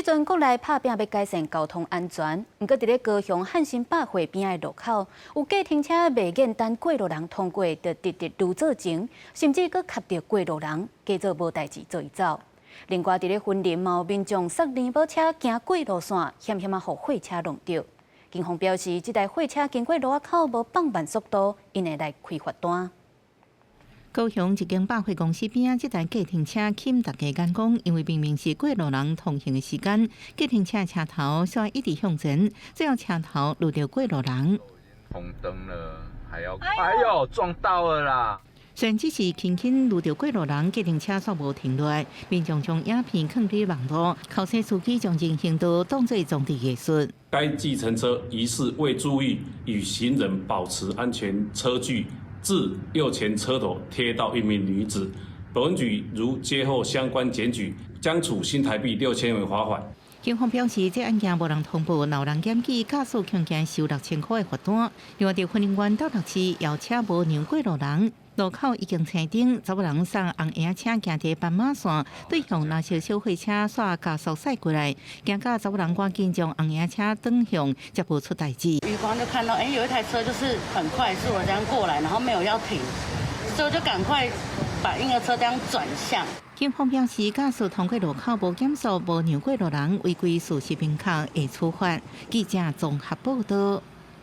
即阵国内拍拼要改善交通安全，毋过伫咧高雄汉神百货边的路口，有计程车未愿等过路人通过，就直直路做前，甚至佫卡着过路人，假做无代志做伊走。另外，伫咧云林嘛有民众塞联保车行过路线，险险互货车弄着。警方表示，即台货车经过路仔口无放慢速度，因会来开罚单。高雄一间百货公司边即台计程车欠大家眼光，因为明明是过路人通行的时间，计程车车头却一直向前，最后车头遇到过路人。红灯了，还要哎呦撞到了啦！虽然只是轻轻遇到过路人，计程车却无停落来，民众将影片放伫网络，考车司机将人行道当作装置艺术。该计程车疑似未注意与行人保持安全车距。致右前车头贴到一名女子，本局如接获相关检举，将处新台币6000元罚款。警方表示，这案件无人通报，闹人检举，驾驶强行收6000块的罚单。另外，伫云林县斗六市摇车无让过路人，路口已经青灯，查某人送红颜车行伫斑马线，对向那些小货车煞加速驶过来，惊到查某人赶紧将红颜车转向，才无出代志。余光就看到，有一台车就是很快速的这样过来，然后没有要停，所以我就赶快把婴儿车这样转向。警方表示，驾驶通过路口无减速、无让过路人，违规事实明确，会处罚。记者综合报道。